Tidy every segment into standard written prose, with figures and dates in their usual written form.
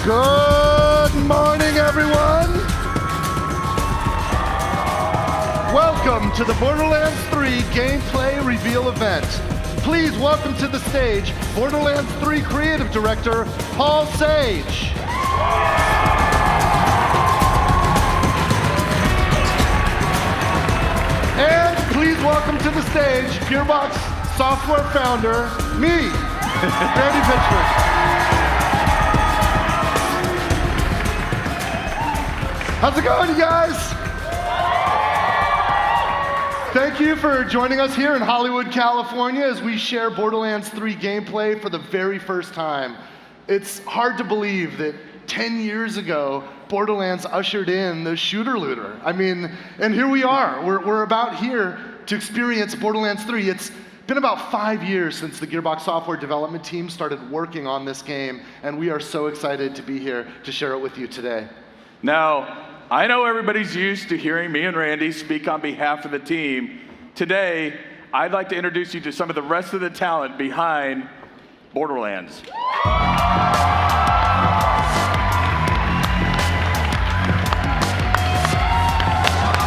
Good morning, everyone. Welcome to the Borderlands 3 gameplay reveal event. Please welcome to the stage Borderlands 3 creative director, Paul Sage. And please welcome to the stage Gearbox software founder, me, Randy Pitchford. How's it going, you guys? Thank you for joining us here in Hollywood, California, as we share Borderlands 3 gameplay for the very first time. It's hard to believe that 10 years ago, Borderlands ushered in the shooter-looter. I mean, and here we are. We're about here to experience Borderlands 3. It's been about 5 years since the Gearbox software development team started working on this game, and we are so excited to be here to share it with you today. Now, I know everybody's used to hearing me and Randy speak on behalf of the team. Today, I'd like to introduce you to some of the rest of the talent behind Borderlands. It's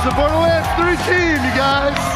the Borderlands 3 team, you guys.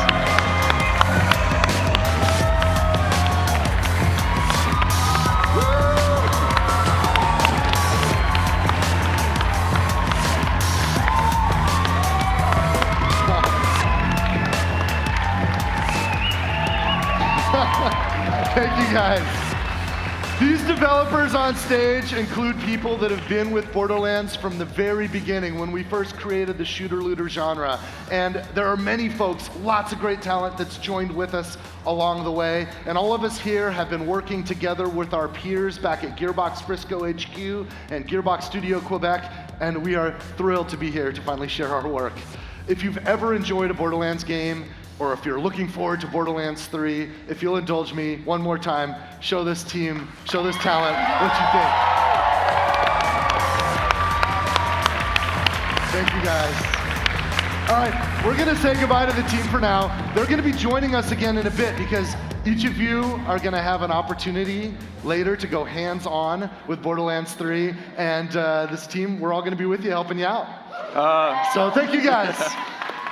Thank you, guys. These developers on stage include people that have been with Borderlands from the very beginning when we first created the shooter-looter genre. And there are many folks, lots of great talent that's joined with us along the way. And all of us here have been working together with our peers back at Gearbox Frisco HQ and Gearbox Studio Quebec. And we are thrilled to be here to finally share our work. If you've ever enjoyed a Borderlands game, or if you're looking forward to Borderlands 3, if you'll indulge me one more time, show this team, show this talent what you think. Thank you, guys. All right, we're gonna say goodbye to the team for now. They're gonna be joining us again in a bit because each of you are gonna have an opportunity later to go hands-on with Borderlands 3, and this team, we're all gonna be with you, helping you out. So thank you, guys.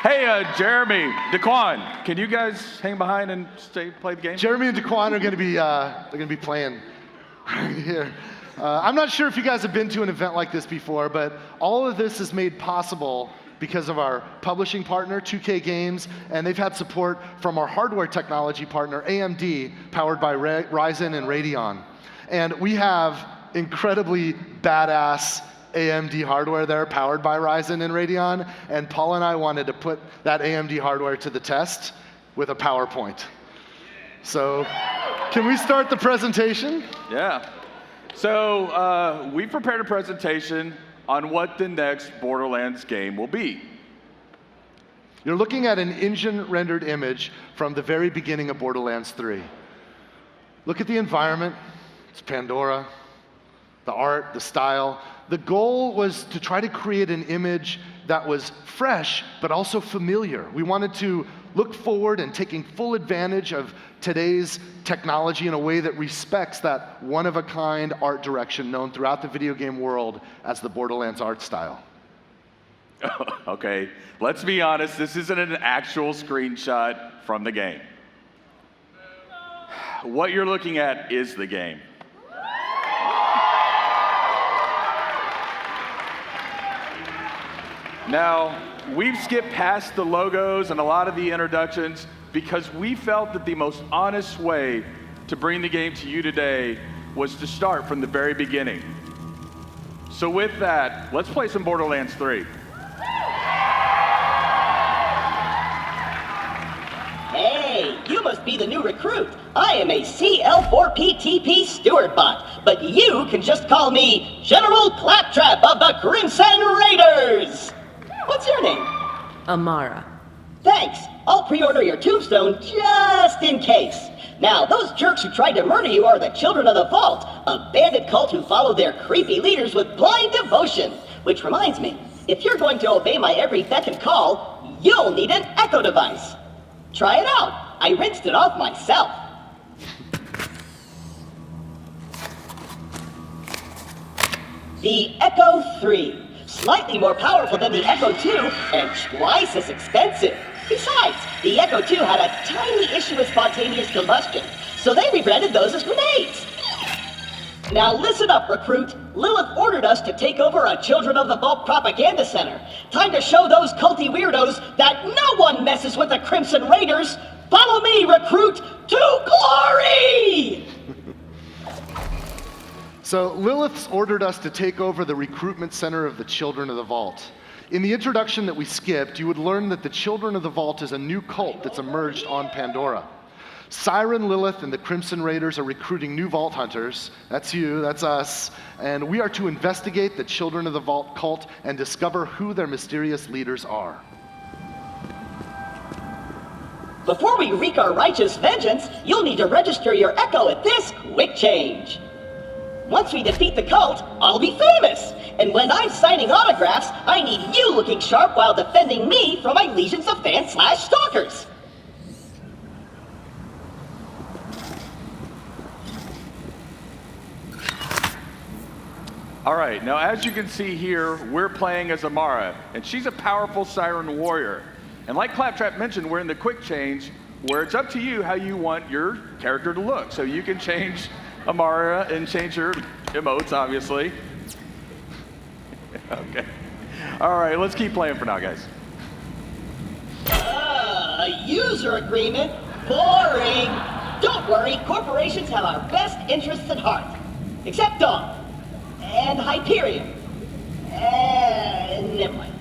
Hey, Jeremy, Daquan, can you guys hang behind and play the game? Jeremy and Daquan are gonna be playing right here. I'm not sure if you guys have been to an event like this before, but all of this is made possible because of our publishing partner, 2K Games, and they've had support from our hardware technology partner, AMD, powered by Ryzen and Radeon. And we have incredibly badass AMD hardware there, powered by Ryzen and Radeon, and Paul and I wanted to put that AMD hardware to the test with a PowerPoint. So, can we start the presentation? Yeah. So, we prepared a presentation on what the next Borderlands game will be. You're looking at an engine-rendered image from the very beginning of Borderlands 3. Look at the environment. It's Pandora. The art, the style. The goal was to try to create an image that was fresh, but also familiar. We wanted to look forward and taking full advantage of today's technology in a way that respects that one-of-a-kind art direction known throughout the video game world as the Borderlands art style. Okay, let's be honest, this isn't an actual screenshot from the game. What you're looking at is the game. Now, we've skipped past the logos and a lot of the introductions because we felt that the most honest way to bring the game to you today was to start from the very beginning. So with that, let's play some Borderlands 3. Hey, you must be the new recruit. I am a CL4PTP steward bot, but you can just call me General Claptrap of the Crimson Raiders. What's your name? Amara. Thanks. I'll pre-order your tombstone just in case. Now, those jerks who tried to murder you are the Children of the Vault, a bandit cult who follow their creepy leaders with blind devotion. Which reminds me, if you're going to obey my every beck and call, you'll need an echo device. Try it out. I rinsed it off myself. The Echo 3. Slightly more powerful than the Echo 2 and twice as expensive. Besides, the Echo 2 had a tiny issue with spontaneous combustion, so they rebranded those as grenades. Now listen up, recruit. Lilith ordered us to take over a Children of the Vault propaganda center. Time to show those culty weirdos that no one messes with the Crimson Raiders. Follow me, recruit, to glory! So Lilith's ordered us to take over the recruitment center of the Children of the Vault. In the introduction that we skipped, you would learn that the Children of the Vault is a new cult that's emerged on Pandora. Siren Lilith and the Crimson Raiders are recruiting new Vault Hunters. That's you, that's us. And we are to investigate the Children of the Vault cult and discover who their mysterious leaders are. Before we wreak our righteous vengeance, you'll need to register your Echo at this quick change. Once we defeat the cult, I'll be famous. And when I'm signing autographs, I need you looking sharp while defending me from my legions of fans/stalkers. All right, now as you can see here, we're playing as Amara, and she's a powerful Siren warrior. And like Claptrap mentioned, we're in the quick change, where it's up to you how you want your character to look. So you can change Amara and change her emotes, obviously. Okay. All right, let's keep playing for now, guys. A user agreement? Boring. Don't worry, corporations have our best interests at heart. Except Dawn. And Hyperion. And never mind.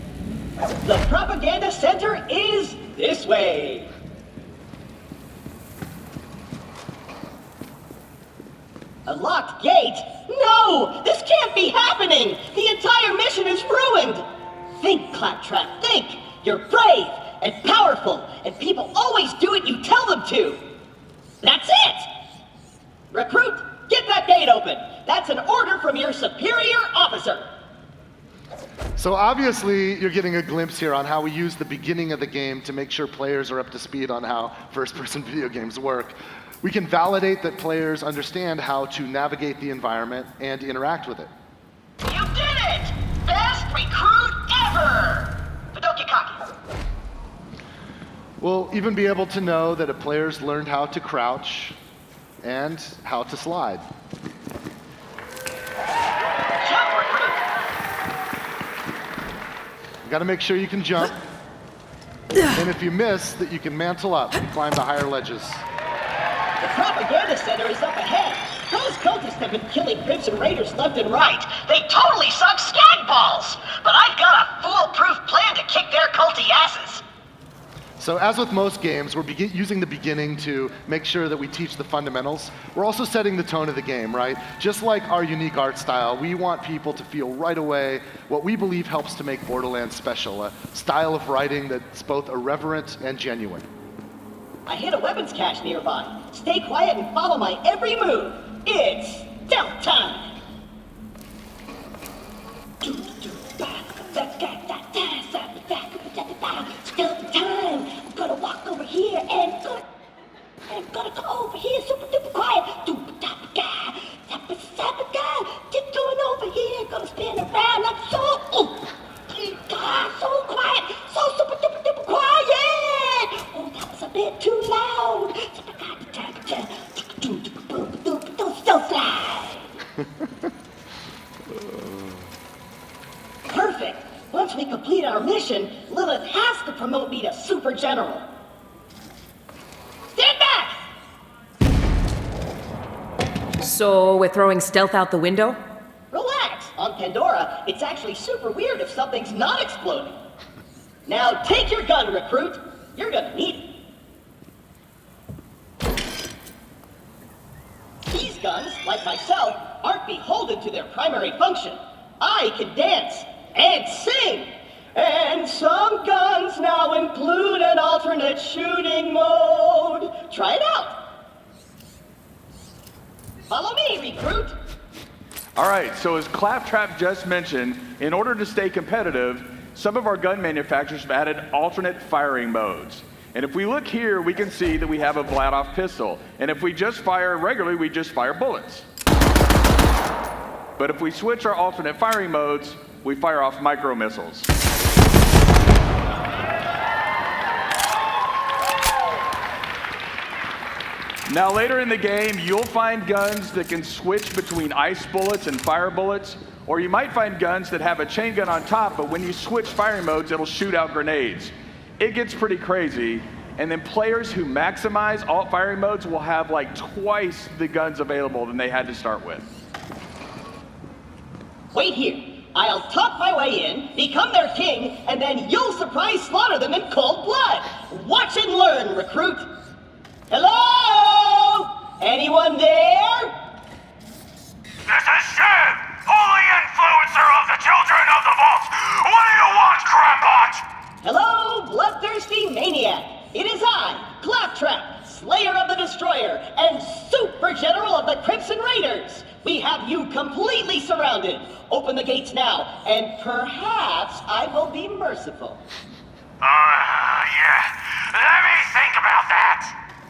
The propaganda center is this way. A locked gate? No! This can't be happening! The entire mission is ruined! Think, Claptrap, think! You're brave and powerful, and people always do what you tell them to! That's it! Recruit, get that gate open! That's an order from your superior officer! So obviously, you're getting a glimpse here on how we use the beginning of the game to make sure players are up to speed on how first-person video games work. We can validate that players understand how to navigate the environment and interact with it. You did it! Best recruit ever! But don't get cocky. We'll even be able to know that a player's learned how to crouch and how to slide. Jump, recruit! You gotta make sure you can jump. And if you miss, that you can mantle up and climb the higher ledges. The propaganda center is up ahead. Those cultists have been killing Crimson Raiders left and right. They totally suck skag balls. But I've got a foolproof plan to kick their culty asses. So as with most games, we're using the beginning to make sure that we teach the fundamentals. We're also setting the tone of the game, right? Just like our unique art style, we want people to feel right away what we believe helps to make Borderlands special, a style of writing that's both irreverent and genuine. I hit a weapons cache nearby. Stay quiet and follow my every move. It's stealth time. Stealth time. I'm gonna walk over here and gonna go over here super duper quiet. Tiptoeing over here. Gonna spin around like so. So quiet. So super duper quiet. Oh, that was a bit too loud. Stealth slide. Perfect. Once we complete our mission, Lilith has to promote me to Super General. Stand back! So we're throwing stealth out the window? Relax. On Pandora, it's actually super weird if something's not exploding. Now take your gun, recruit. You're gonna need it. These guns, like myself, aren't beholden to their primary function. I can dance and sing. And some guns now include an alternate shooting mode. Try it out. Follow me, recruit. All right, so as Claptrap just mentioned, in order to stay competitive, some of our gun manufacturers have added alternate firing modes. And if we look here, we can see that we have a Vladoff pistol. And if we just fire regularly, we just fire bullets. But if we switch our alternate firing modes, we fire off micro missiles. Now later in the game, you'll find guns that can switch between ice bullets and fire bullets, or you might find guns that have a chain gun on top, but when you switch firing modes, it'll shoot out grenades. It gets pretty crazy, and then players who maximize alt firing modes will have like twice the guns available than they had to start with. Wait here. I'll talk my way in, become their king, and then you'll surprise slaughter them in cold blood. Watch and learn, recruit. Hello? Anyone there? This is Shiv, holy influencer of the Children of the Vault. What do you want, Crampot? Hello, bloodthirsty maniac. It is I, Claptrap, Slayer of the Destroyer, and Super General of the Crimson Raiders. We have you completely surrounded. Open the gates now, and perhaps I will be merciful. Yeah. Let me think about that.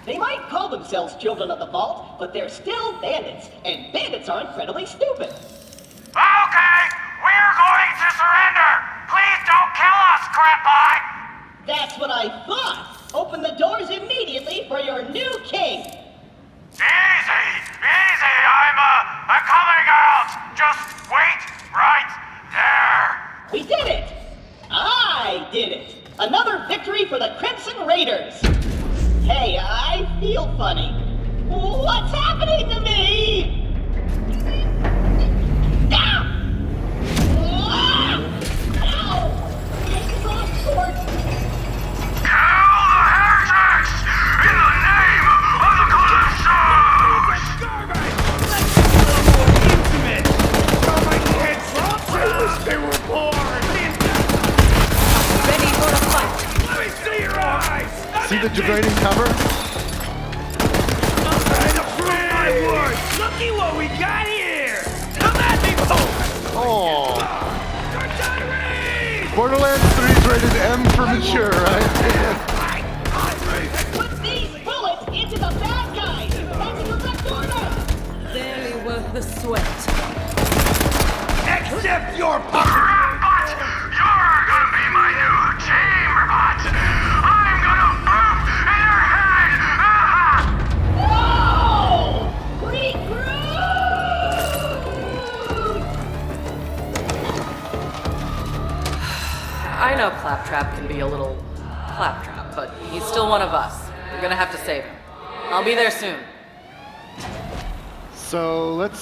They might call themselves Children of the Vault, but they're still bandits, and bandits are incredibly stupid. Okay, we're going to surrender. Please don't kill us, Crampot. That's what I thought. Open the doors immediately for your new king. Easy. I'm coming out. Just wait right there. We did it! I did it! Another victory for the Crimson Raiders! Hey, I feel funny. What's happening to me? Ah! Ah! Ow! It's off course. Kill the heretics in the name of the Colossus! They were born! Ready for the fight. Let me see your eyes! See the degrading cover? I'm trying to prove my worth! Looky what we got here! Come at me, folks! Oh. Artillery! Borderlands 3 is rated M for mature, right? Put these bullets into the bad guys! That's a direct order! Barely worth the sweat. Accept your Crampot, you're gonna be my new chamberbot! I'm gonna boop in your head! No! Recruit! I know Claptrap can be a little claptrap, but he's still one of us. We're gonna have to save him. I'll be there soon. So let's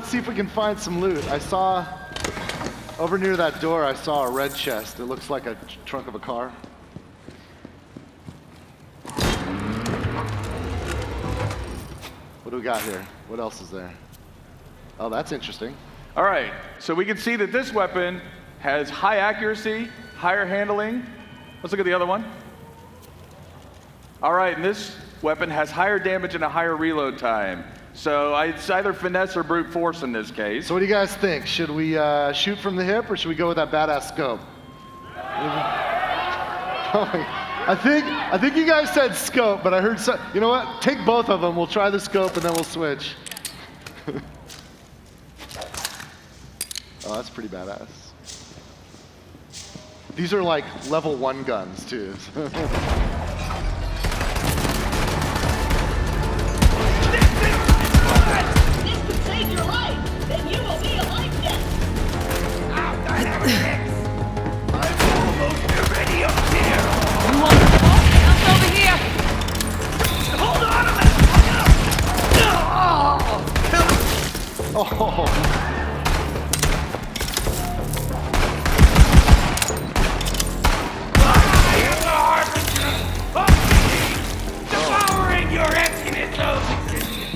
see if we can find some loot. I saw over near that door. I saw a red chest. It looks like a trunk of a car. What do we got here? What else is there? Oh, that's interesting. All right, so we can see that this weapon has high accuracy, higher handling. Let's look at the other one. All right, and this weapon has higher damage and a higher reload time. So it's either finesse or brute force in this case. So what do you guys think? Should we shoot from the hip or should we go with that badass scope? I think you guys said scope, but I heard you know what? Take both of them. We'll try the scope and then we'll switch. Oh, that's pretty badass. These are like level 1 guns too. This could save your life! Then you will be a life debt! I'm almost ready up here! You want the ball? Jump over here! Hold on a minute! Oh. Devouring your emptiness of existence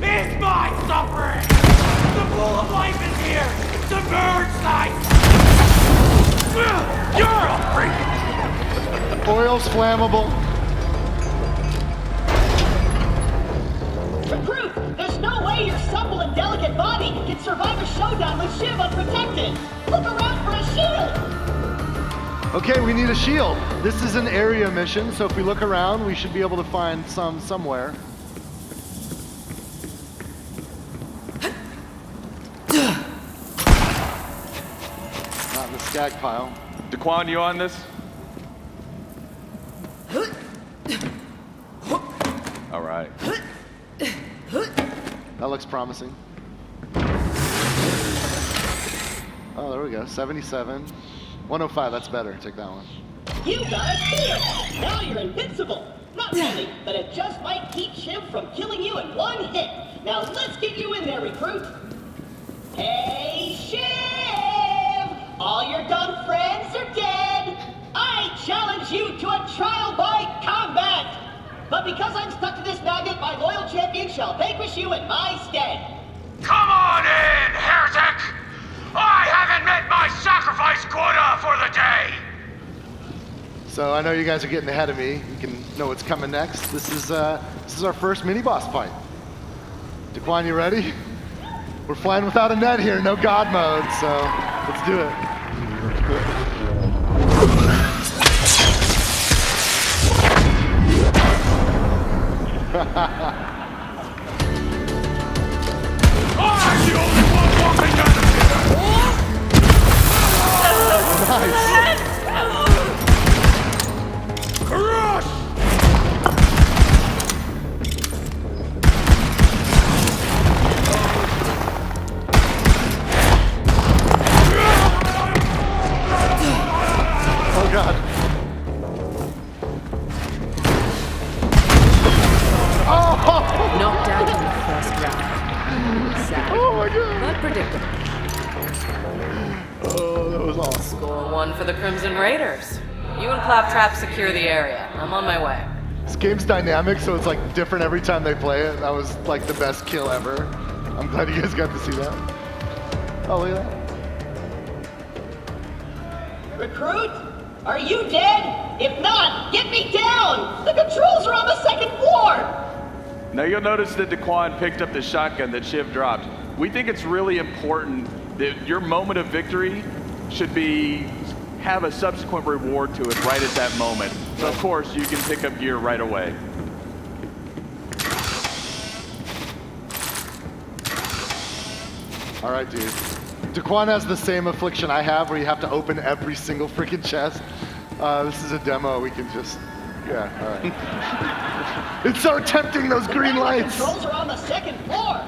is my suffering! The pool of life is here! The bird's life! You're a freak! Oil's flammable. Recruit, there's no way your supple and delicate body can survive a showdown with Shiv unprotected! Look around for a shield! Okay, we need a shield. This is an area mission, so if we look around, we should be able to find some somewhere. skag pile. Daquan, you on this? All right. That looks promising. Oh, there we go. 77. 105, that's better. Take that one. You got a steal! Now you're invincible! Not really, but it just might keep Shiv from killing you in one hit. Now let's get you in there, recruit. Hey, Shiv! All your dumb friends are dead! I challenge you to a trial by combat! But because I'm stuck to this magnet, my loyal champion shall vanquish you in my stead. Come on in, heretic! I haven't met my sacrifice quota for the day! So I know you guys are getting ahead of me. You can know what's coming next. This is our first mini-boss fight. Daquan, you ready? We're flying without a net here, no God mode, so let's do it. I'm the only one walking down the Nice. Crush! Oh God. Oh! Knocked out in the first round. Sad, Oh my God. but predictable. Oh, that was awesome. Score 1 for the Crimson Raiders. You and Claptrap secure the area. I'm on my way. This game's dynamic, so it's like different every time they play it. That was like the best kill ever. I'm glad you guys got to see that. Oh, look at that. Recruit? Are you dead? If not, get me down! The controls are on the second floor! Now you'll notice that Daquan picked up the shotgun that Shiv dropped. We think it's really important that your moment of victory should have a subsequent reward to it right at that moment. So of course you can pick up gear right away. All right, dude. Daquan has the same affliction I have where you have to open every single freaking chest. This is a demo. We can just, yeah, all right. It's so tempting, those green The lights. controls are on the second floor!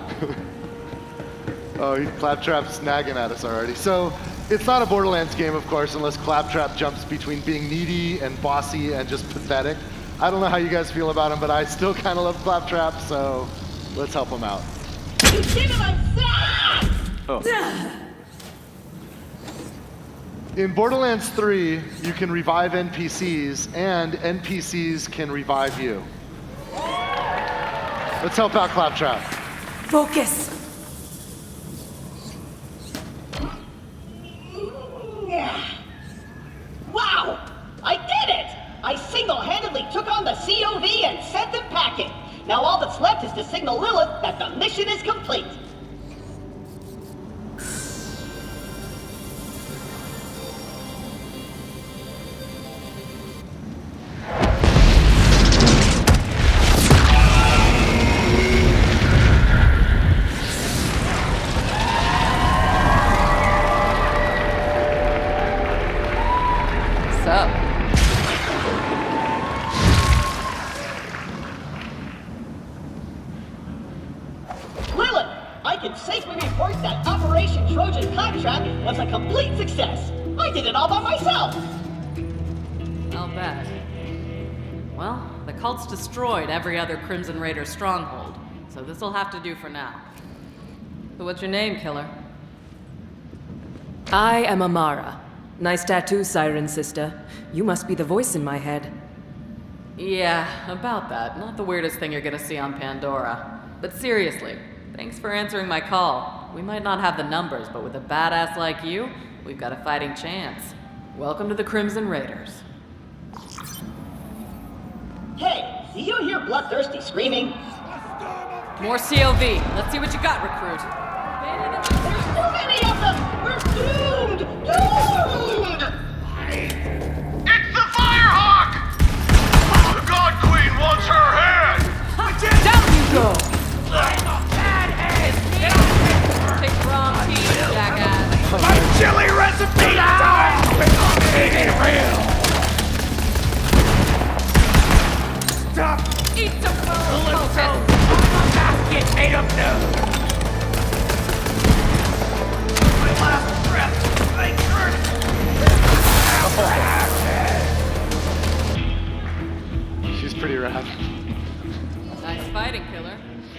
Oh, Claptrap's nagging at us already. So it's not a Borderlands game, of course, unless Claptrap jumps between being needy and bossy and just pathetic. I don't know how you guys feel about him, but I still kind of love Claptrap, so let's help him out. You did it, I'm sad! Oh. In Borderlands 3, you can revive NPCs, and NPCs can revive you. Let's help out Claptrap. Focus! Wow! I did it! I single-handedly took on the COV and sent them packing. Now all that's left is to signal Lilith that the mission is complete. Up. Lilith, I can safely report that Operation Trojan Contract was a complete success. I did it all by myself. I'll bet. Well, the cult's destroyed every other Crimson Raider stronghold, so this'll have to do for now. So what's your name, killer? I am Amara. Nice tattoo, Siren Sister. You must be the voice in my head. Yeah, about that. Not the weirdest thing you're gonna see on Pandora. But seriously, thanks for answering my call. We might not have the numbers, but with a badass like you, we've got a fighting chance. Welcome to the Crimson Raiders. Hey, do you hear Bloodthirsty screaming? More COV. Let's see what you got, recruit. There's too many of them! We're doomed! Doomed! It's the Firehawk! The God Queen wants her head! Down you go! I'm a bad head! Take wrong team, jackass. My chili recipe time! need some Let's go. focus. I'm a basket made of new. My last breath, I She's pretty rad. Nice fighting, killer.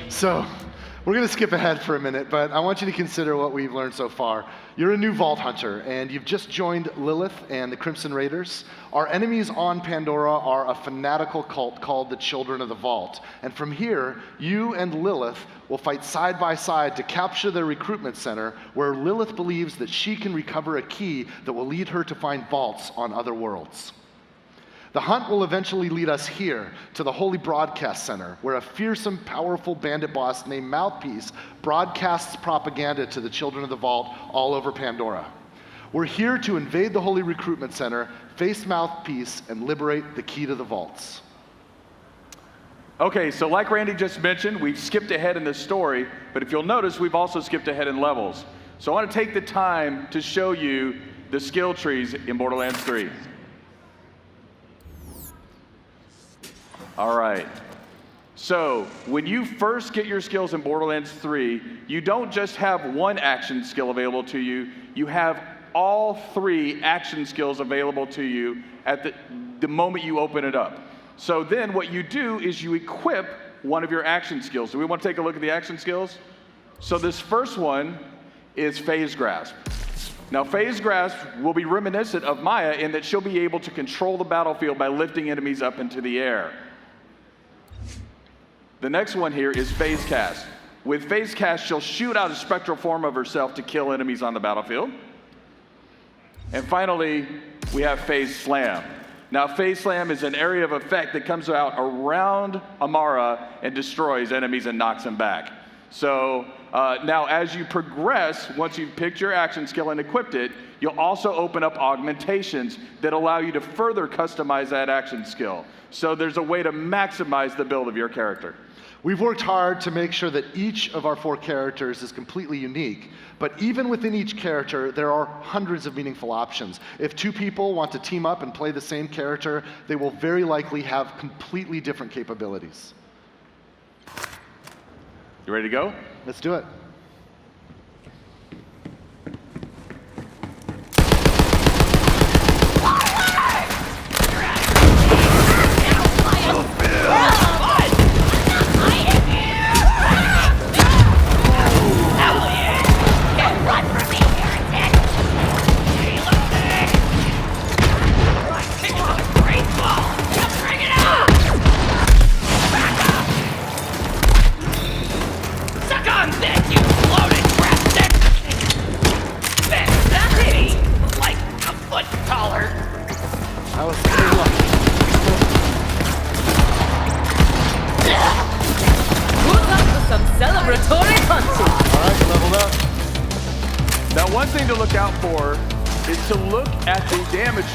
So, we're going to skip ahead for a minute, but I want you to consider what we've learned so far. You're a new Vault Hunter, and you've just joined Lilith and the Crimson Raiders. Our enemies on Pandora are a fanatical cult called the Children of the Vault. And from here, you and Lilith will fight side by side to capture their recruitment center, where Lilith believes that she can recover a key that will lead her to find vaults on other worlds. The hunt will eventually lead us here to the Holy Broadcast Center, where a fearsome, powerful bandit boss named Mouthpiece broadcasts propaganda to the Children of the Vault all over Pandora. We're here to invade the Holy Recruitment Center, face Mouthpiece, and liberate the key to the vaults. Okay, so like Randy just mentioned, we've skipped ahead in this story, but if you'll notice, we've also skipped ahead in levels. So I want to take the time to show you the skill trees in Borderlands 3. All right. So when you first get your skills in Borderlands 3, you don't just have one action skill available to you, you have all 3 action skills available to you at the moment you open it up. So then what you do is you equip one of your action skills. Do we want to take a look at the action skills? So this first one is Phase Grasp. Now, Phase Grasp will be reminiscent of Maya in that she'll be able to control the battlefield by lifting enemies up into the air. The next one here is Phase Cast. With Phase Cast, she'll shoot out a spectral form of herself to kill enemies on the battlefield. And finally, we have Phase Slam. Now, Phase Slam is an area of effect that comes out around Amara and destroys enemies and knocks them back. So now as you progress, once you've picked your action skill and equipped it, you'll also open up augmentations that allow you to further customize that action skill. So there's a way to maximize the build of your character. We've worked hard to make sure that each of our 4 characters is completely unique, but even within each character, there are hundreds of meaningful options. If 2 people want to team up and play the same character, they will very likely have completely different capabilities. You ready to go? Let's do it.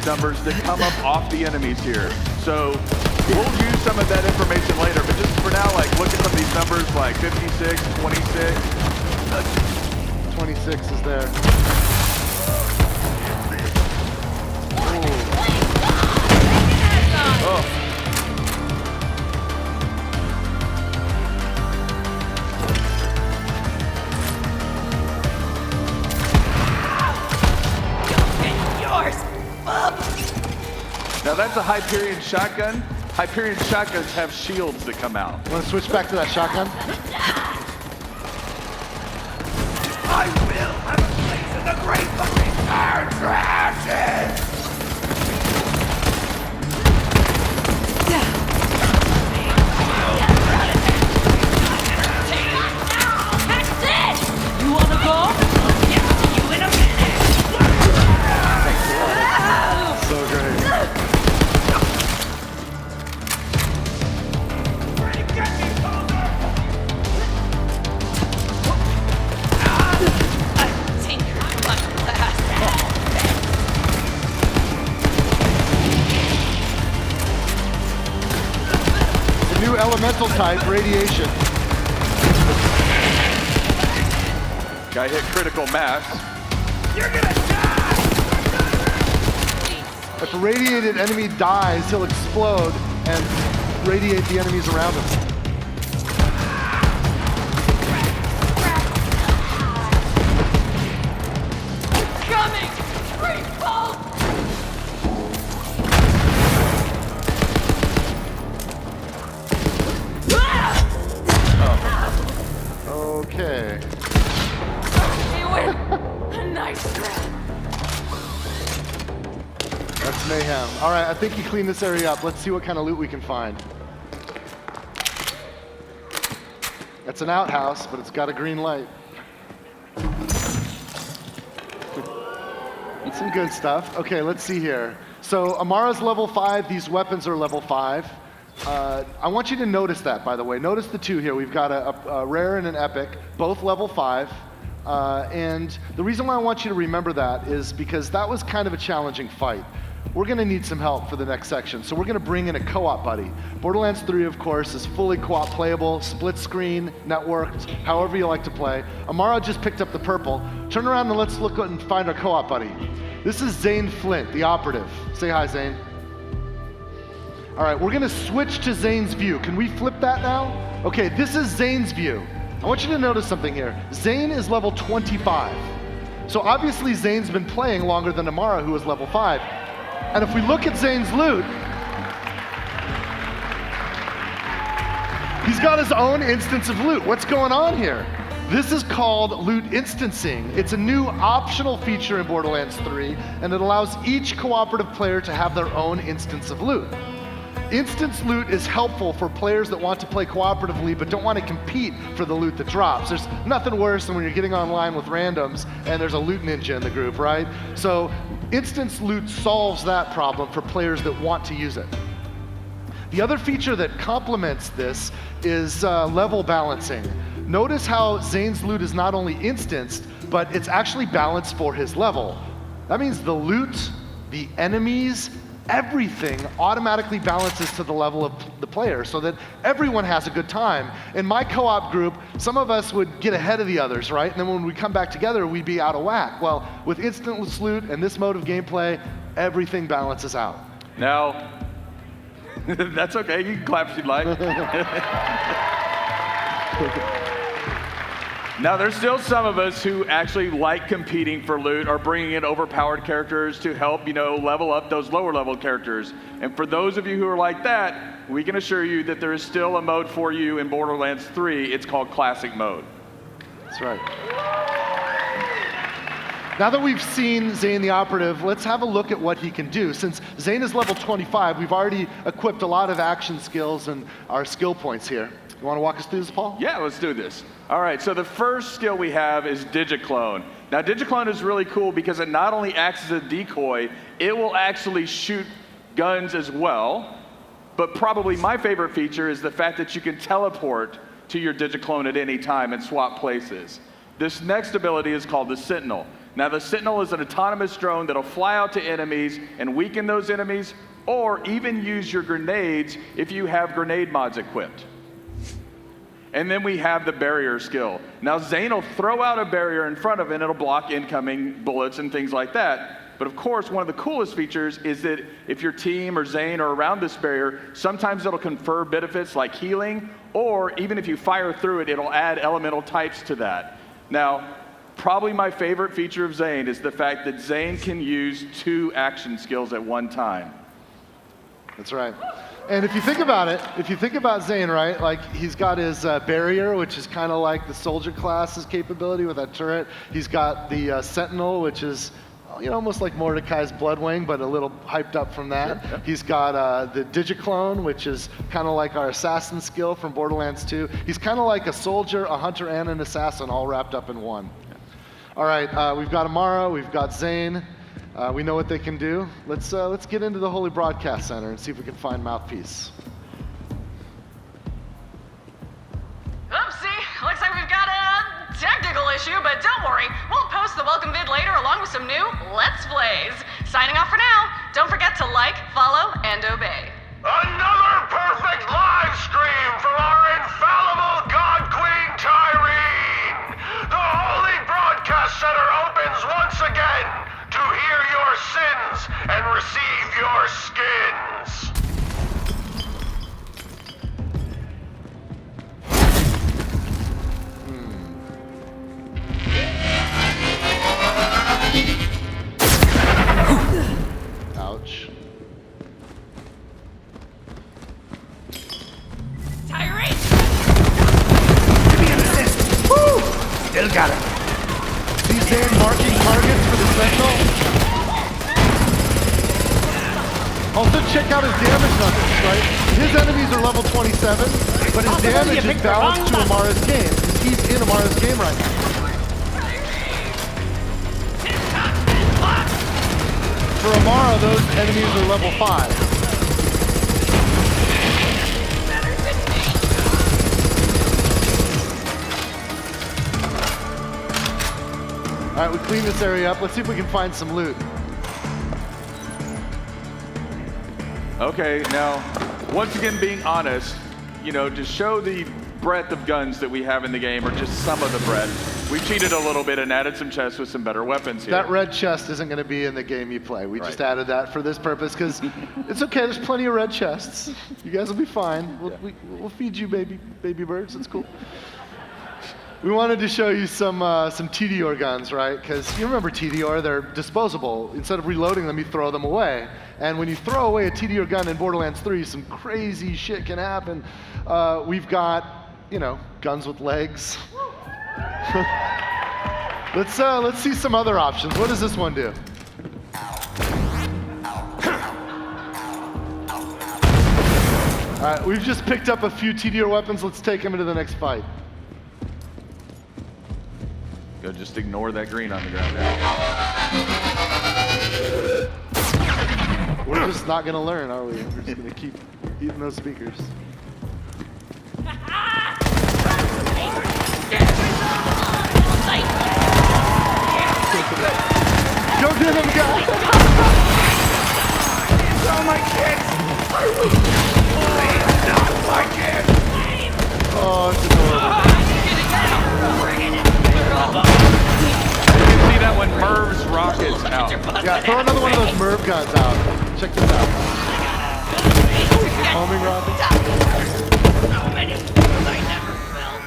Numbers that come up off the enemies here. So we'll use some of that information later, but just for now, like, look at some of these numbers like 56, 26. 26 is there. Oh. Now that's a Hyperion shotgun. Hyperion shotguns have shields that come out. Want to switch back to that shotgun? I will have a place in the great fucking attraction! That's it! You wanna go? Yeah, you in a minute! So great. New elemental type, radiation. Guy hit critical mass. You're gonna die! If a radiated enemy dies, he'll explode, and radiate the enemies around him. Coming! Great fault! Okay. You win! A nice grab. That's mayhem. All right, I think you cleaned this area up. Let's see what kind of loot we can find. That's an outhouse, but it's got a green light. It's some good stuff. Okay, let's see here. So Amara's level 5, these weapons are level 5. I want you to notice that, by the way. Notice the two here. We've got a rare and an epic, both level 5. And the reason why I want you to remember that is because that was kind of a challenging fight. We're going to need some help for the next section, so we're going to bring in a co-op buddy. Borderlands 3, of course, is fully co-op playable, split screen, networked, however you like to play. Amara just picked up the purple. Turn around and let's look and find our co-op buddy. This is Zane Flint, the operative. Say hi, Zane. All right, we're going to switch to Zane's view. Can we flip that now? Okay, this is Zane's view. I want you to notice something here. Zane is level 25. So obviously Zane's been playing longer than Amara, who is level 5. And if we look at Zane's loot, he's got his own instance of loot. What's going on here? This is called loot instancing. It's a new optional feature in Borderlands 3, and it allows each cooperative player to have their own instance of loot. Instance loot is helpful for players that want to play cooperatively but don't want to compete for the loot that drops. There's nothing worse than when you're getting online with randoms and there's a loot ninja in the group, right? So instance loot solves that problem for players that want to use it. The other feature that complements this is level balancing. Notice how Zane's loot is not only instanced, but it's actually balanced for his level. That means the loot, the enemies, everything automatically balances to the level of the player so that everyone has a good time. In my co-op group, some of us would get ahead of the others, right? And then when we come back together, we'd be out of whack. Well, with instantless loot and this mode of gameplay, everything balances out. Now, that's okay. You can clap if you'd like. Now, there's still some of us who actually like competing for loot or bringing in overpowered characters to help, level up those lower level characters. And for those of you who are like that, we can assure you that there is still a mode for you in Borderlands 3. It's called Classic Mode. That's right. Now that we've seen Zane the Operative, let's have a look at what he can do. Since Zane is level 25, we've already equipped a lot of action skills and our skill points here. You want to walk us through this, Paul? Yeah, let's do this. All right, so the first skill we have is Digiclone. Now, Digiclone is really cool because it not only acts as a decoy, it will actually shoot guns as well. But probably my favorite feature is the fact that you can teleport to your Digiclone at any time and swap places. This next ability is called the Sentinel. Now, the Sentinel is an autonomous drone that'll fly out to enemies and weaken those enemies, or even use your grenades if you have grenade mods equipped. And then we have the barrier skill. Now, Zane will throw out a barrier in front of it, and it'll block incoming bullets and things like that. But of course, one of the coolest features is that if your team or Zane are around this barrier, sometimes it'll confer benefits like healing, or even if you fire through it, it'll add elemental types to that. Now, probably my favorite feature of Zane is the fact that Zane can use 2 action skills at one time. That's right. And if you think about it, if you think about Zane, right, like he's got his barrier, which is kind of like the soldier class's capability with that turret. He's got the Sentinel, which is almost like Mordecai's Bloodwing, but a little hyped up from that. Yep. He's got the Digiclone, which is kind of like our assassin skill from Borderlands 2. He's kind of like a soldier, a hunter, and an assassin all wrapped up in one. All right, we've got Amara, we've got Zane. We know what they can do. Let's get into the Holy Broadcast Center and see if we can find Mouthpiece. Oopsie, looks like we've got a technical issue, but don't worry. We'll post the welcome vid later along with some new Let's Plays. Signing off for now. Don't forget to like, follow, and obey. Another perfect live stream from our infallible God Queen Tyreen! The Holy Broadcast Center opens once again to hear your sins and receive your skins. See Zane marking targets for the Sentinel? Also check out his damage numbers, right? His enemies are level 27, but his damage is balanced to Amara's game, because he's in Amara's game right now. For Amara, those enemies are level 5. All right, we clean this area up. Let's see if we can find some loot. Okay, now, once again, being honest, you know, to show the breadth of guns that we have in the game, or just some of the breadth, we cheated a little bit and added some chests with some better weapons here. That red chest isn't going to be in the game you play. We just added that for this purpose, because it's okay, there's plenty of red chests. You guys will be fine. We'll feed you baby birds, it's cool. We wanted to show you some TDR guns, right? Because you remember TDR, they're disposable. Instead of reloading them, you throw them away. And when you throw away a TDR gun in Borderlands 3, some crazy shit can happen. We've got, you know, guns with legs. Let's see some other options. What does this one do? All right, we've just picked up a few TDR weapons. Let's take them into the next fight. Go, just ignore that green on the ground there. We're just not gonna learn, are we? We're just gonna keep eating those speakers. Go get him, guys! Oh, my kids! Not my kids! Oh, it's adorable. You can see that when Merv's rockets out. Yeah, throw another one of those Merv guns out. Check this out. Homing rockets. So many things I never felt.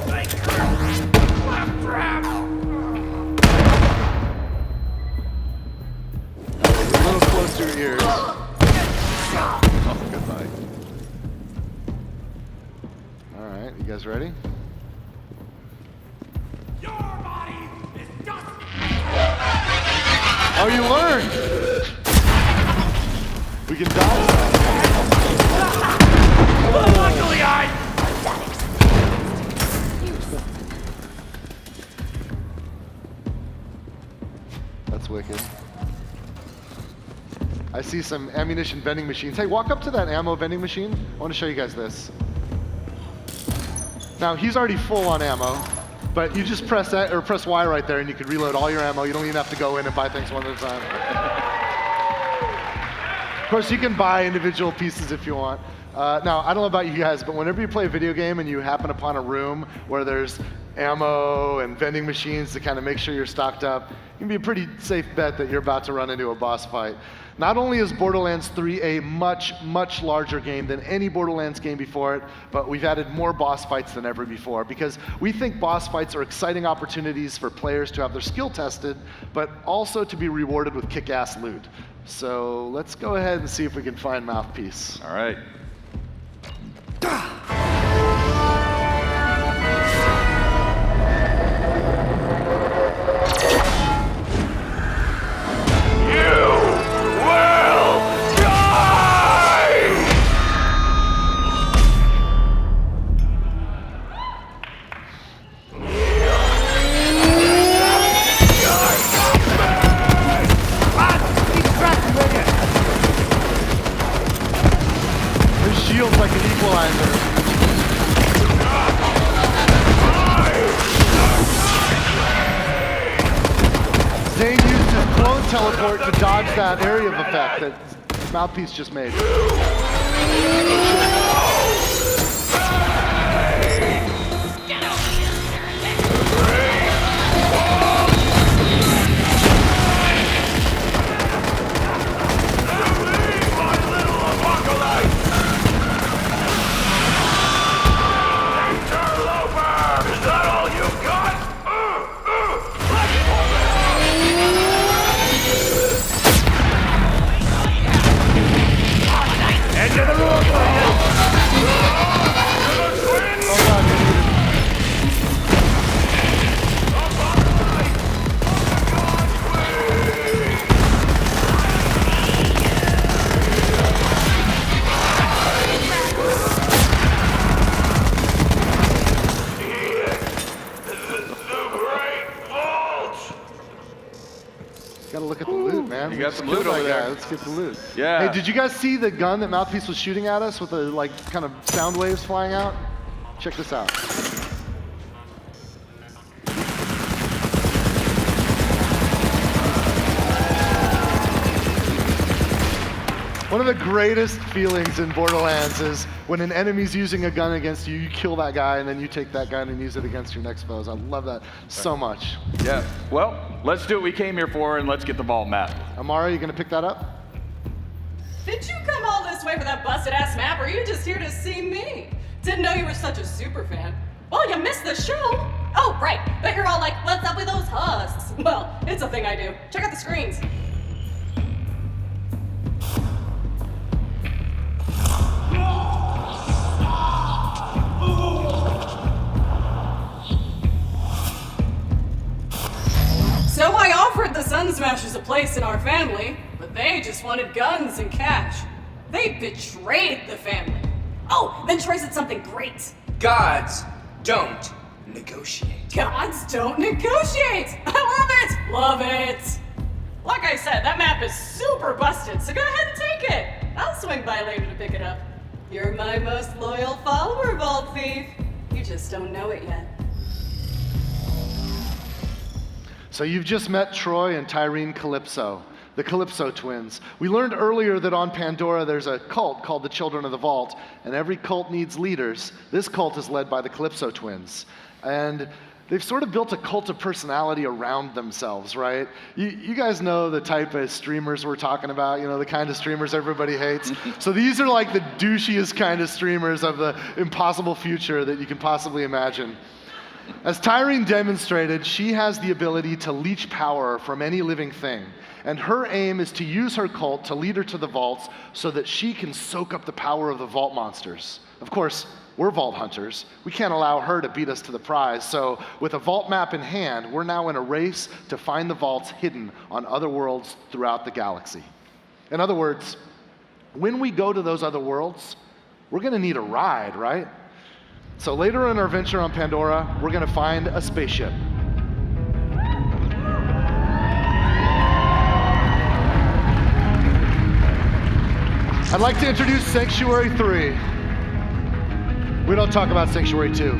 Like claptrap. A little close to your ears. Oh, goodbye. All right, you guys ready? Your body is dust. Oh, you learned! We can dodge that. Luckily, That's wicked. I see some ammunition vending machines. Hey, walk up to that ammo vending machine. I want to show you guys this. Now, he's already full on ammo, but you just press that, or press Y right there, and you can reload all your ammo. You don't even have to go in and buy things one at a time. Of course, you can buy individual pieces if you want. Now, I don't know about you guys, but whenever you play a video game and you happen upon a room where there's ammo and vending machines to kind of make sure you're stocked up, it can be a pretty safe bet that you're about to run into a boss fight. Not only is Borderlands 3 a much, much larger game than any Borderlands game before it, but we've added more boss fights than ever before, because we think boss fights are exciting opportunities for players to have their skill tested, but also to be rewarded with kick-ass loot. So let's go ahead and see if we can find Mouthpiece. All right. His shield's like an equalizer. Zane used his clone teleport to dodge that area of effect that Mouthpiece just made. Gotta look at the loot, man. You got Let's some kill loot that over guy. there. Let's get the loot. Yeah. Hey, did you guys see the gun that Mouthpiece was shooting at us with the like kind of sound waves flying out? Check this out. One of the greatest feelings in Borderlands is when an enemy's using a gun against you, you kill that guy, and then you take that gun and use it against your next foes. I love that so much. Yeah. Well, let's do what we came here for, and let's get the vault map. Amara, you gonna pick that up? Did you come all this way for that busted-ass map, or are you just here to see me? Didn't know you were such a super fan. Well, you missed the show. Oh, right. Bet you're all like, what's up with those husks? Well, it's a thing I do. Check out the screens. So I offered the Sun Smashers a place in our family, but they just wanted guns and cash. They betrayed the family. Oh, then Troy said something great. Gods don't negotiate. Gods don't negotiate! I love it! Love it! Like I said, that map is super busted, so go ahead and take it. I'll swing by later to pick it up. You're my most loyal follower, Vault Thief. You just don't know it yet. So you've just met Troy and Tyreen Calypso, the Calypso twins. We learned earlier that on Pandora there's a cult called the Children of the Vault, and every cult needs leaders. This cult is led by the Calypso twins. And they've sort of built a cult of personality around themselves, right? You guys know the type of streamers we're talking about, you know, the kind of streamers everybody hates. So these are like the douchiest kind of streamers of the impossible future that you can possibly imagine. As Tyreen demonstrated, she has the ability to leech power from any living thing. And her aim is to use her cult to lead her to the vaults so that she can soak up the power of the vault monsters. Of course, we're vault hunters. We can't allow her to beat us to the prize. So with a vault map in hand, we're now in a race to find the vaults hidden on other worlds throughout the galaxy. In other words, when we go to those other worlds, we're gonna need a ride, right? So later in our venture on Pandora, we're gonna find a spaceship. I'd like to introduce Sanctuary 3. We don't talk about Sanctuary 2.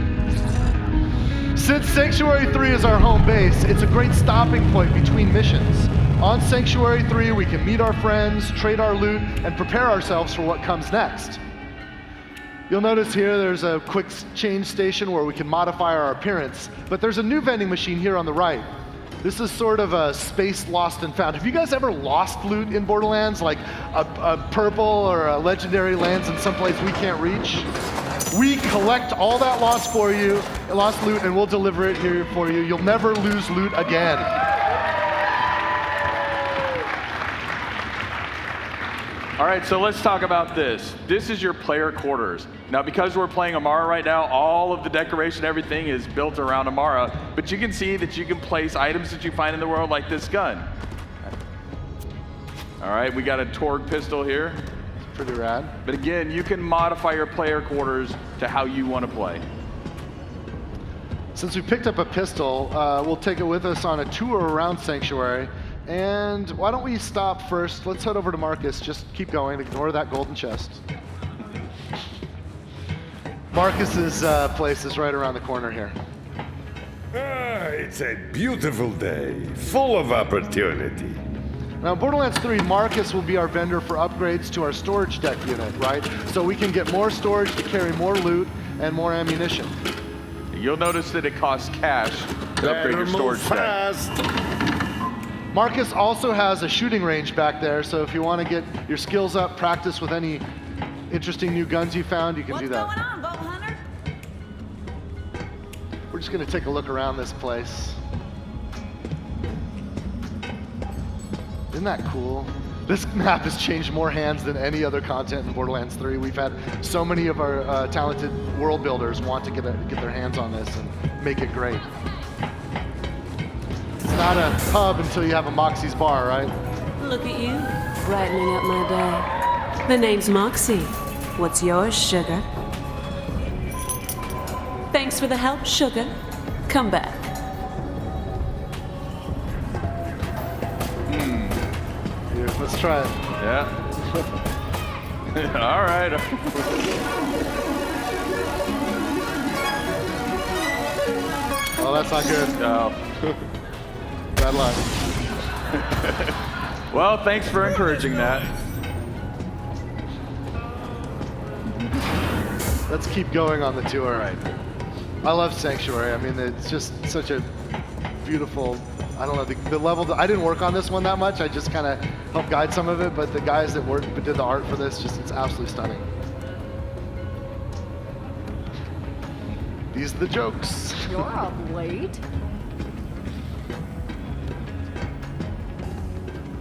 Since Sanctuary 3 is our home base, it's a great stopping point between missions. On Sanctuary 3, we can meet our friends, trade our loot, and prepare ourselves for what comes next. You'll notice here there's a quick change station where we can modify our appearance, but there's a new vending machine here on the right. This is sort of a space lost and found. Have you guys ever lost loot in Borderlands? Like a purple or a legendary lands in some place we can't reach? We collect all that lost loot, and we'll deliver it here for you. You'll never lose loot again. All right, so let's talk about this. This is your player quarters. Now, because we're playing Amara right now, all of the decoration, everything is built around Amara, but you can see that you can place items that you find in the world like this gun. All right, we got a Torg pistol here. It's pretty rad. But again, you can modify your player quarters to how you want to play. Since we picked up a pistol, we'll take it with us on a tour around Sanctuary. And why don't we stop first? Let's head over to Marcus. Just keep going. Ignore that golden chest. Marcus's place is right around the corner here. It's a beautiful day, full of opportunity. Now, in Borderlands 3, Marcus will be our vendor for upgrades to our storage deck unit, right? So we can get more storage to carry more loot and more ammunition. You'll notice that it costs cash to upgrade your storage deck. Marcus also has a shooting range back there, so if you want to get your skills up, practice with any interesting new guns you found, you can do that. What's going on, Bow Hunter? We're just going to take a look around this place. Isn't that cool? This map has changed more hands than any other content in Borderlands 3. We've had so many of our talented world builders want to get their hands on this and make it great. It's not a pub until you have a Moxie's bar, right? Look at you, brightening up my day. The name's Moxie. What's yours, Sugar? Thanks for the help, Sugar. Come back. Let's try it. Yeah. All right. Oh, that's not good. No. Bad luck. Well, thanks for encouraging that. Let's keep going on the tour. All right. I love Sanctuary. I mean, it's just such a beautiful, I don't know, the level, I didn't work on this one that much. I just kind of helped guide some of it, but the guys that did the art for this, it's absolutely stunning. These are the jokes. You're up late.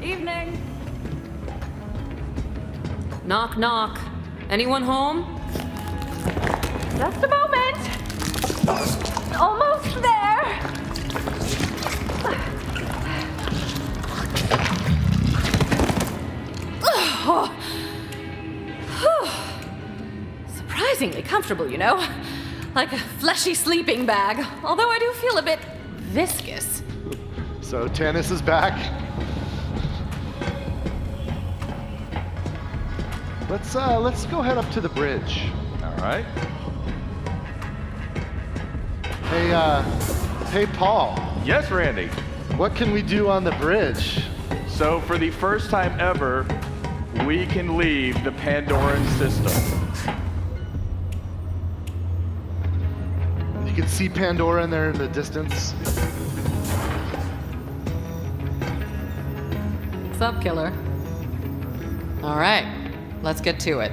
Evening. Knock, knock. Anyone home? Just a moment. Almost there. Surprisingly comfortable, you know? Like a fleshy sleeping bag. Although I do feel a bit viscous. So Tanis is back. Let's go head up to the bridge. All right. Hey Paul. Yes, Randy. What can we do on the bridge? So for the first time ever, we can leave the Pandoran system. You can see Pandora in there in the distance. What's up, killer? All right, let's get to it.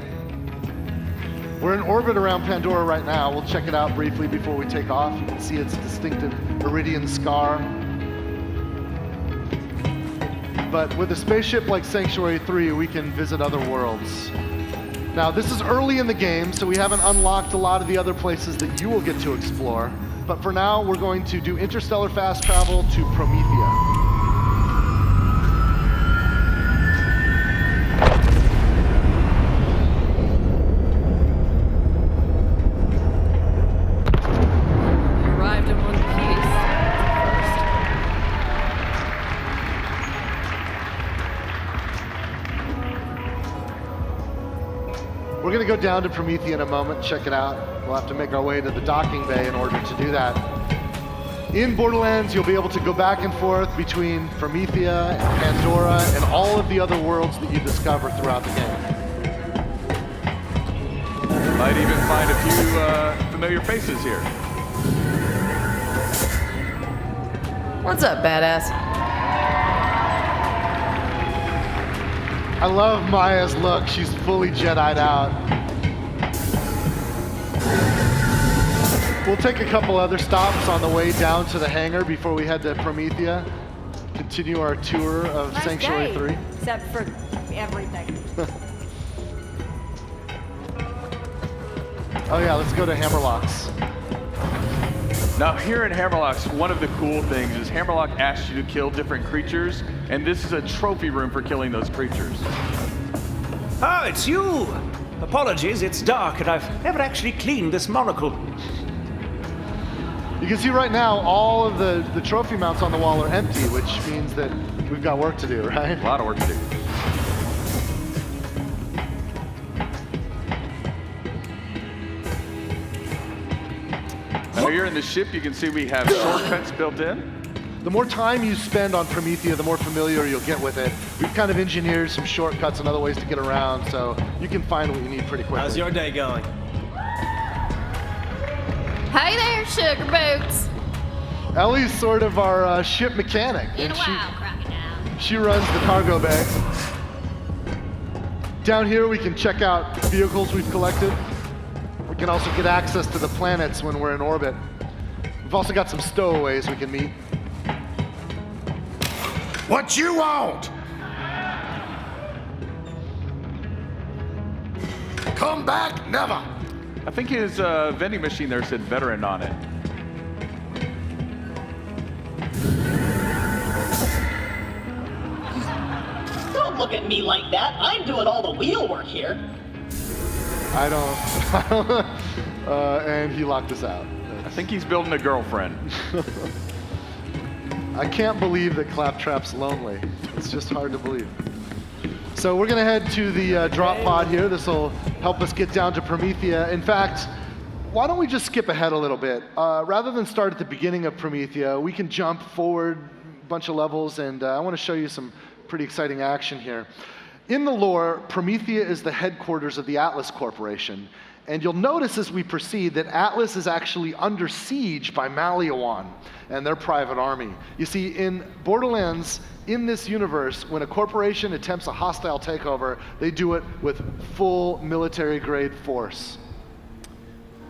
We're in orbit around Pandora right now. We'll check it out briefly before we take off. You can see its distinctive iridian scar. But with a spaceship like Sanctuary 3, we can visit other worlds. Now, this is early in the game, so we haven't unlocked a lot of the other places that you will get to explore. But for now, we're going to do interstellar fast travel to Promethea. Arrived in one piece. We're going to go down to Promethea in a moment, check it out. We'll have to make our way to the docking bay in order to do that. In Borderlands, you'll be able to go back and forth between Promethea and Pandora and all of the other worlds that you discover throughout the game. Might even find a few familiar faces here. What's up, badass? I love Maya's look. She's fully Jedi'd out. We'll take a couple other stops on the way down to the hangar before we head to Promethea. Continue our tour of Nice Sanctuary day, 3. except for everything. Oh yeah, let's go to Hammerlocks. Now here in Hammerlocks, one of the cool things is Hammerlock asks you to kill different creatures, and this is a trophy room for killing those creatures. Ah, it's you! Apologies, it's dark and I've never actually cleaned this monocle. You can see right now all of the trophy mounts on the wall are empty, which means that we've got work to do, right? A lot of work to do. Now here in the ship, you can see we have shortcuts built in. The more time you spend on Promethea, the more familiar you'll get with it. We've kind of engineered some shortcuts and other ways to get around, so you can find what you need pretty quickly. How's your day going? Hey there, sugar boots. Ellie's sort of our ship mechanic. Been a and while, crocodile. she runs the cargo bay. Down here, we can check out vehicles we've collected. We can also get access to the planets when we're in orbit. We've also got some stowaways we can meet. What you want? Come back, never. I think his vending machine there said veteran on it. Don't look at me like that. I'm doing all the wheel work here. I don't. And he locked us out. I think he's building a girlfriend. I can't believe that Claptrap's lonely. It's just hard to believe. So we're gonna head to the drop pod here. This will help us get down to Promethea. In fact, why don't we just skip ahead a little bit? Rather than start at the beginning of Promethea, we can jump forward a bunch of levels, and I want to show you some pretty exciting action here. In the lore, Promethea is the headquarters of the Atlas Corporation, and you'll notice as we proceed that Atlas is actually under siege by Maliwan and their private army. You see, in Borderlands, in this universe, when a corporation attempts a hostile takeover, they do it with full military-grade force.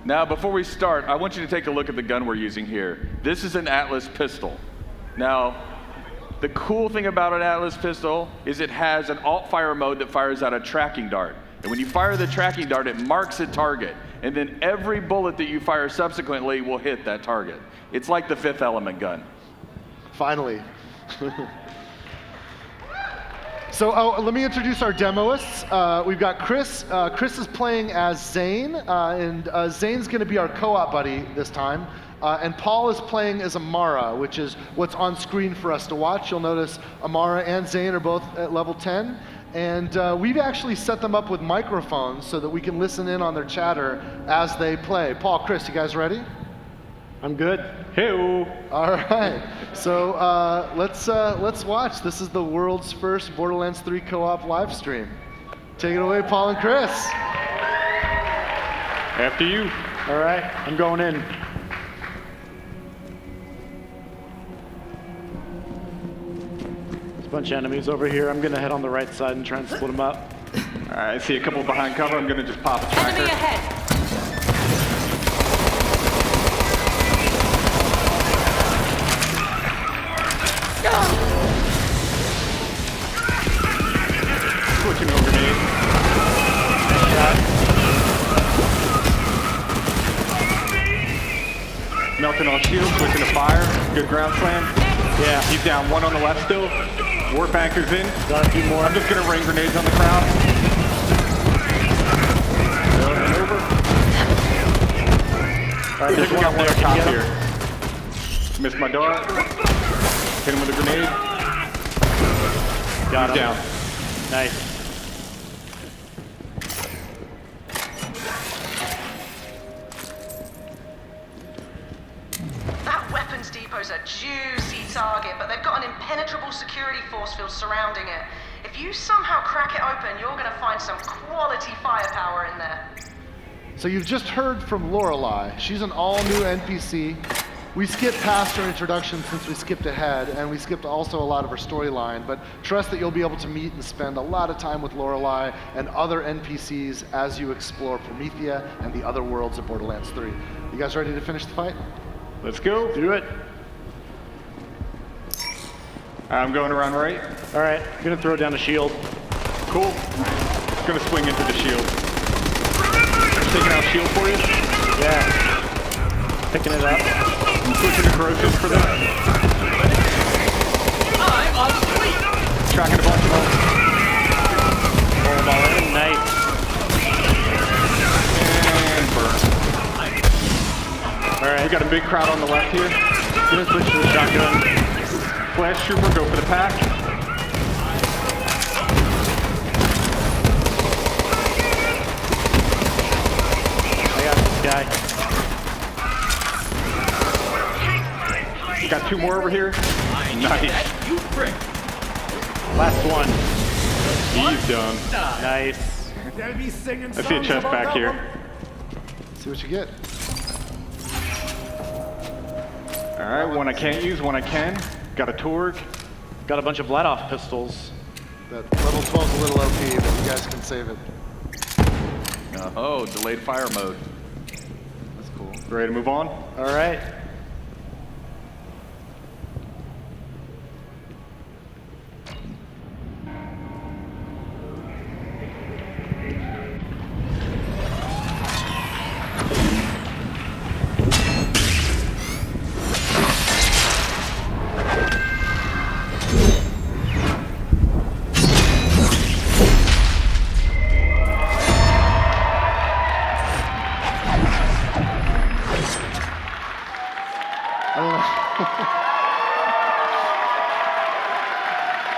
Now, before we start, I want you to take a look at the gun we're using here. This is an Atlas pistol. Now, the cool thing about an Atlas pistol is it has an alt-fire mode that fires out a tracking dart. And when you fire the tracking dart, it marks a target. And then every bullet that you fire subsequently will hit that target. It's like the Fifth Element gun. Finally. So let me introduce our demoists. We've got Chris. Chris is playing as Zane, and Zane's going to be our co-op buddy this time. And Paul is playing as Amara, which is what's on screen for us to watch. You'll notice Amara and Zane are both at level 10. And we've actually set them up with microphones so that we can listen in on their chatter as they play. Paul, Chris, you guys ready? I'm good. Hey-o. All right. So let's watch. This is the world's first Borderlands 3 co-op live stream. Take it away, Paul and Chris. After you. All right, I'm going in. There's a bunch of enemies over here. I'm gonna head on the right side and try and split them up. All right, I see a couple behind cover. I'm gonna just pop a tracker. Enemy ahead. Switching over grenade. Shot. Melting on shield, switching to fire. Good ground slam. Yeah. He's down, one on the left still. Warp anchor's in. Got a few more. I'm just gonna rain grenades on the crowd. Over. All right, there's We one got up one there. up top Can you get here. him? Missed my dart. Hit him with a grenade. Got him. Down. Nice. That weapons depot's a juicy target, but they've got an impenetrable security force field surrounding it. If you somehow crack it open, you're gonna find some quality firepower in there. So you've just heard from Lorelei. She's an all-new NPC. We skipped past her introduction since we skipped ahead, and we skipped also a lot of her storyline, but trust that you'll be able to meet and spend a lot of time with Lorelei and other NPCs as you explore Promethea and the other worlds of Borderlands 3. You guys ready to finish the fight? Let's go. Do it. I'm going around right. All right, I'm gonna throw down a shield. Cool. Gonna swing into the shield. Taking out shield for you. Yeah. Picking it up. I'm switching to corrosive for that. I'm on fleek. Tracking a bunch of them. Roll them all in. Nice. And burn. All right. We got a big crowd on the left here. Gonna switch to the shotgun. Flash trooper, go for the pack. I got this guy. Got two more over here. Nice. You prick. Last one. He's done. Nice. I see a chest back here. See what you get. All right, one I can't use, one I can. Got a Torg. Got a bunch of let-off pistols. That level 12 is a little OP, but you guys can save it. Oh, delayed fire mode. That's cool. Ready to move on? All right.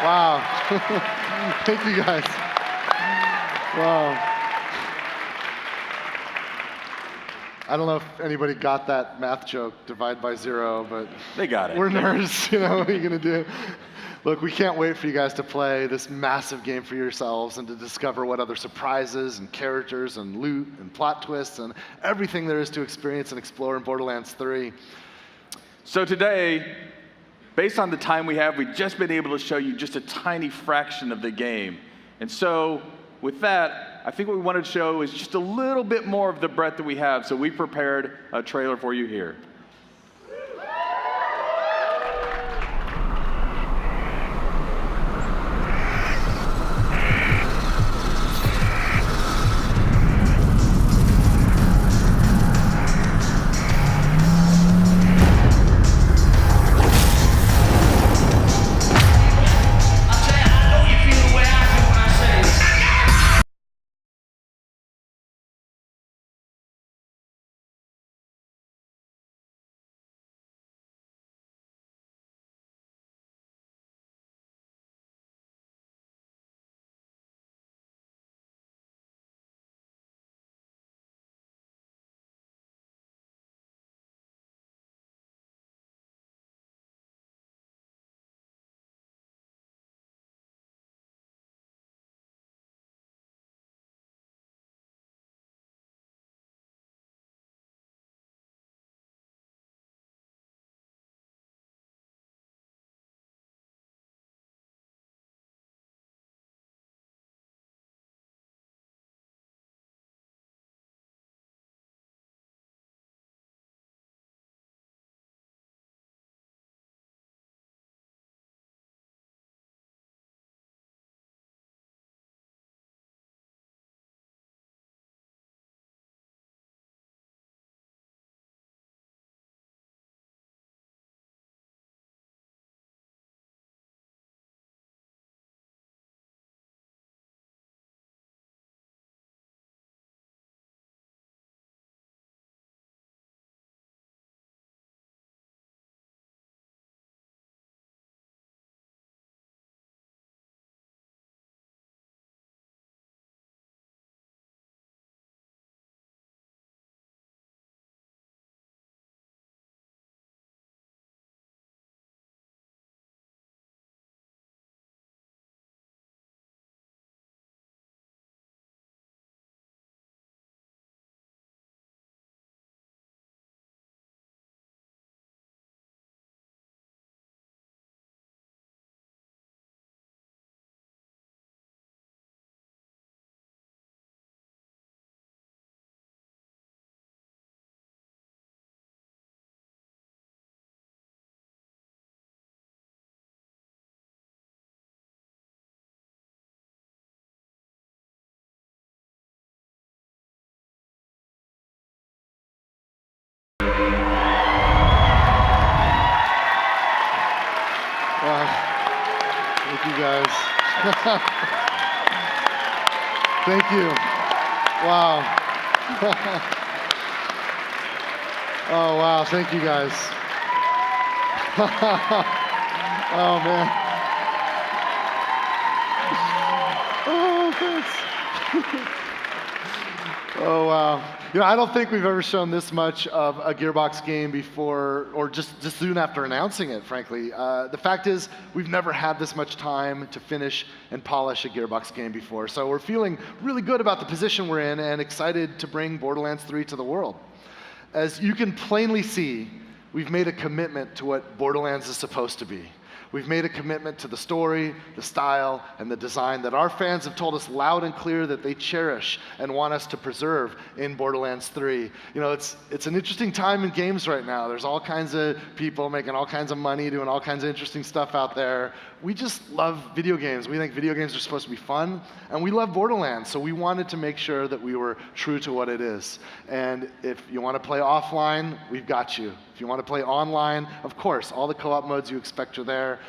Wow. Thank you guys. Wow. I don't know if anybody got that math joke, divide by 0, but they got it. We're nerds, you know, what are you gonna do? Look, we can't wait for you guys to play this massive game for yourselves and to discover what other surprises and characters and loot and plot twists and everything there is to experience and explore in Borderlands 3. So today, based on the time we have, we've just been able to show you just a tiny fraction of the game. And so with that, I think what we wanted to show is just a little bit more of the breadth that we have. So we prepared a trailer for you here. Thank you guys. Thank you. Wow. Oh, wow. Thank you guys. Oh, man. Oh, thanks. Oh, wow. You know, I don't think we've ever shown this much of a Gearbox game before, or just soon after announcing it, frankly. The fact is, we've never had this much time to finish and polish a Gearbox game before. So we're feeling really good about the position we're in and excited to bring Borderlands 3 to the world. As you can plainly see, we've made a commitment to what Borderlands is supposed to be. We've made a commitment to the story, the style, and the design that our fans have told us loud and clear that they cherish and want us to preserve in Borderlands 3. You know, it's an interesting time in games right now. There's all kinds of people making all kinds of money, doing all kinds of interesting stuff out there. We just love video games. We think video games are supposed to be fun, and we love Borderlands, so we wanted to make sure that we were true to what it is. And if you want to play offline, we've got you. If you want to play online, of course, all the co-op modes you expect are there.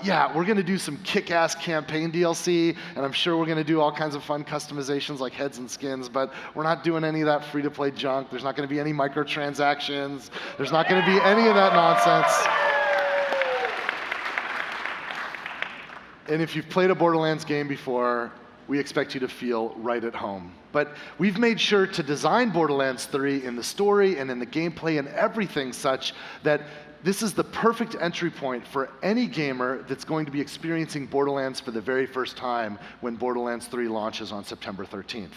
Yeah, we're going to do some kick-ass campaign DLC, and I'm sure we're going to do all kinds of fun customizations like heads and skins, but we're not doing any of that free-to-play junk. There's not going to be any microtransactions. There's not going to be any of that nonsense. And if you've played a Borderlands game before, we expect you to feel right at home. But we've made sure to design Borderlands 3 in the story and in the gameplay and everything such that this is the perfect entry point for any gamer that's going to be experiencing Borderlands for the very first time when Borderlands 3 launches on September 13th.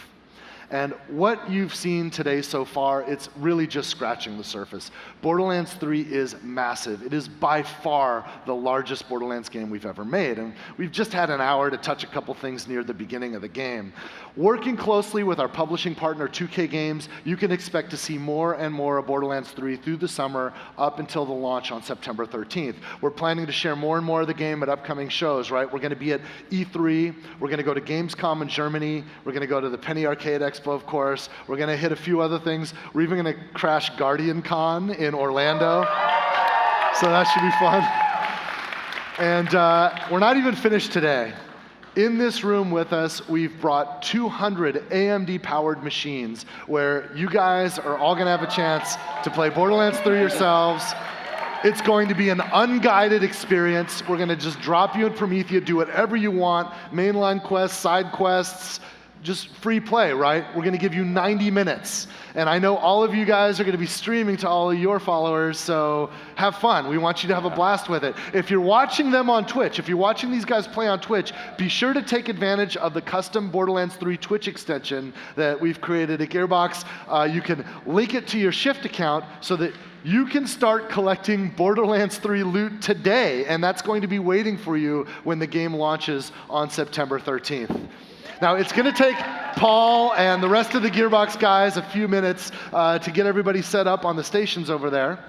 And what you've seen today so far, it's really just scratching the surface. Borderlands 3 is massive. It is by far the largest Borderlands game we've ever made. And we've just had an hour to touch a couple things near the beginning of the game. Working closely with our publishing partner, 2K Games, you can expect to see more and more of Borderlands 3 through the summer up until the launch on September 13th. We're planning to share more and more of the game at upcoming shows, right? We're going to be at E3. We're going to go to Gamescom in Germany. We're going to go to the Penny Arcade Expo, of course. We're going to hit a few other things. We're even going to crash Guardian Con in Orlando. So that should be fun. And we're not even finished today. In this room with us, we've brought 200 AMD-powered machines where you guys are all going to have a chance to play Borderlands 3 yourselves. It's going to be an unguided experience. We're going to just drop you in Promethea, do whatever you want, mainline quests, side quests, just free play, right? We're going to give you 90 minutes. And I know all of you guys are going to be streaming to all of your followers, so have fun. We want you to have a blast with it. If you're watching them on Twitch, if you're watching these guys play on Twitch, be sure to take advantage of the custom Borderlands 3 Twitch extension that we've created at Gearbox. You can link it to your Shift account so that you can start collecting Borderlands 3 loot today, and that's going to be waiting for you when the game launches on September 13th. Now, it's going to take Paul and the rest of the Gearbox guys a few minutes to get everybody set up on the stations over there.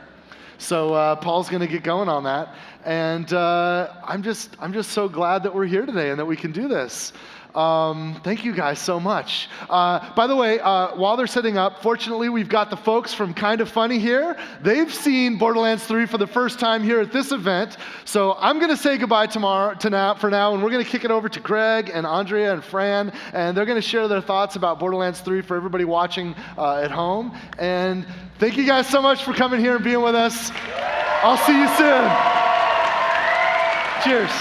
So Paul's going to get going on that. And I'm just so glad that we're here today and that we can do this. Thank you guys so much. By the way, while they're setting up, fortunately, we've got the folks from Kind of Funny here. They've seen Borderlands 3 for the first time here at this event. So I'm going to say goodbye for now, and we're going to kick it over to Greg and Andrea and Fran, and they're going to share their thoughts about Borderlands 3 for everybody watching at home. And thank you guys so much for coming here and being with us. I'll see you soon. Cheers.